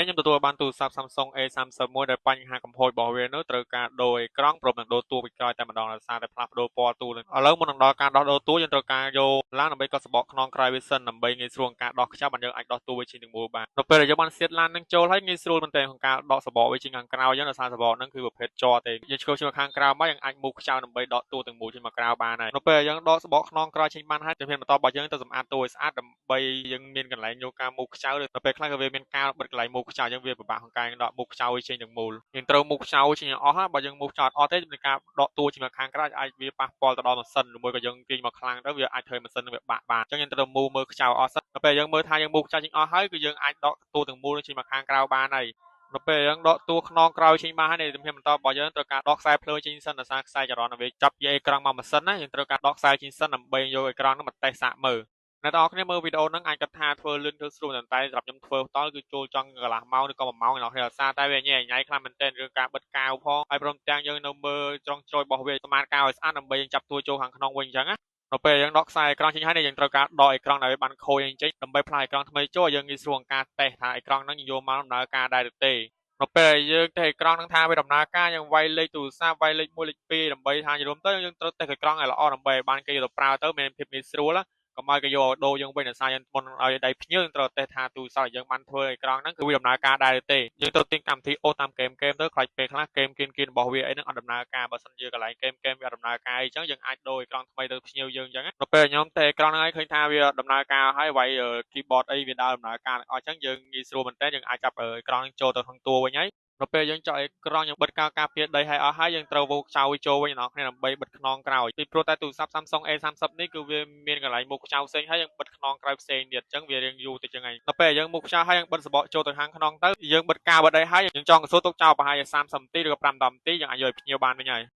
នេះខ្ញុំទទួលបានទូរស័ព្ទ Samsung A31 ដែលបញ្ហាកំហុសរបស់វានោះត្រូវការដូរអេក្រង់ព្រមទាំងដូរតួពីក្រោយតែម្ដងដោយសារតែផ្លាស់ប្ដូរពណ៌តួនឹងឥឡូវមុននឹងដល់ការដោះដូរតួយើងត្រូវការយកឡានដើម្បីកត់សំបកខ្នងក្រោយវាសិនដើម្បីងាយស្រួលក្នុងការដោះខ្ចប់បានយើងអាចដោះតួវាចេញទាំងមូលបាននៅពេលដែលយើងបានសៀតឡាននឹងចូលហើយងាយស្រួលមែនទែនក្នុងការដកសំបកវាចេញខាងក្រៅយើងដោយសារសំបកហ្នឹងគឺប្រភេទជ័រទេយើងឆ្កឹះចូលខាងក្រៅមកយើងអាចមូសខ្ចៅដើម្បីដកតួទាំងមូលចេញមកក្រៅបានហើយនៅពេលដែលយើងដកសំបកខ្នងក្រោយចេញបានហើយជំហានបន្តរបស់យើងទៅសម្អាតតួឲ្យស្អាតដើម្បីយើងមានកន្លែងយកការមូសខ្ចៅនៅពេលខ្លះក៏វាមានការបិទកន្លែងមូសខ្ចៅយើងវាពិបាកក្នុងការដកមូសខ្ចៅចេញទាំងមូលយើងត្រូវមូសខ្ចៅចេញឲ្យអស់ហើយបើយើងមូសខ្ចៅអត់ទេនៃការដកតួចេញមកខាងក្រៅអាចវាប៉ះពាល់ទៅដល់ម៉ាស៊ីនឬមួយក៏យើងទាញមកខ្លាំងទៅវាអាចធ្វើឲ្យម៉ាស៊ីននឹងវាបាក់បានអញ្ចឹងយើងត្រូវមូសមើលខ្ចៅអស់សិនដល់ពេលយើងមើលថាយើងមូសខ្ចៅចេញអស់ហើយគឺយើងអាចដកតួទាំងមូលចេញមកខាងក្រៅបានហើយនៅពេលយើងដកតួខ្នងក្រោយចេញបានហើយជំហានបន្តរបស់យើងត្រូវការដកខ្សែភ្លើងចេញសិនដោយសារខ្សែចរន្តវាចាប់យកអេក្រង់មកម៉ាស៊ីនណាយើងត្រូវការដកខ្សែចេញសិនដើម្បីយកអេក្រង់នោះមកតេស្តសាកមើលអ្នកទាំងអស់គ្នាមើលវីដេអូហ្នឹងអាចគិតថាធ្វើលឿនធ្វើស្រួលតែសម្រាប់ខ្ញុំធ្វើផ្ទាល់គឺចូលចង់កន្លះម៉ោងឬក៏1ម៉ោងដល់គ្នាដោយសារតែវាញ៉ៃញ៉ៃខ្លាំងមែនទែនរឿងការបិទកាវផងហើយព្រមទាំងយើងនៅមើលត្រង់ជ្រោយរបស់វាស្មានកាវឲ្យស្អាតដើម្បីយើងចាប់តួចូលខាងក្នុងវិញអញ្ចឹងណានៅពេលយើងដកខ្សែអេក្រង់ចេញហើយយើងត្រូវការដកអេក្រង់ដែលវាបានខូចចេញដើម្បីផ្លាស់អេក្រង់ថ្មីចូលយើងងាយស្រួលក្នុងការតេស្តថាអេក្រង់ហ្នឹងយកមកដំណើរការដែរឬទេនៅពេលយើងតេស្តអេក្រង់ហ្នឹងថាវាដំណើរការយើងវាយលេខទូរស័ព្ទវាយលេខ1លេខ2ដើម្បីថាយល់ទៅយើងត្រូវតេស្តអេក្រង់ឲ្យល្អដើម្បីឲ្យបានគេយកទៅប្រើទៅមានភាពងាយស្រួលកុំឲ្យគេយកដូរយើងវិញដោយសារយើងមុនឲ្យដៃភ្ញៀវយើងត្រូវតេស្តថាទូរស័ព្ទយើងបានធ្វើអេក្រង់ហ្នឹងគឺវាដំណើរការដែរឬទេយើងត្រូវទិញកម្មវិធីអូសតាមហ្គេមទៅខ្លាចពេលខ្លះហ្គេមគៀនរបស់វាអីហ្នឹងអត់ដំណើរការបើសិនជាកន្លែងហ្គេមវាអត់ដំណើរការអីចឹងយើងអាចដូរអេក្រង់ថ្មីទៅភ្ញៀវយើងចឹងនៅពេលខ្ញុំតេស្តអេក្រង់ហ្នឹងហើយឃើញថាវាដំណើរការហើយវាយ keyboard អីវាដើរដំណើរការអស់ចឹងយើងងាយស្រួលមែនតើយើងអាចចាប់អេក្រង់ចូលទៅក្នុងតួវិញហើយនៅពេលយើងចុចអេក្រង់យើងបិទការពារដីឲ្យអស់ហើយយើងត្រូវវោខ្ចៅចូលវិញអ្នកនរគ្នាដើម្បីបិទខ្នងក្រោយពីព្រោះតែទូរស័ព្ទ Samsung A30 នេះគឺវាមានកន្លែងមុខខ្ចៅផ្សេងហើយយើងបិទខ្នងក្រោយផ្សេងទៀតអញ្ចឹងវារៀងយូរទៅចឹងហើយនៅពេលយើងមុខខ្ចៅហើយយើងបិទសបកចូលទៅខាងក្នុងទៅយើងបិទការបិទដីហើយយើងចងកសួរទុកចោលប្រហែលជា30នាទីឬក៏5-10នាទីយើងអាចយកឲ្យភ្ញៀវបានវិញហើយ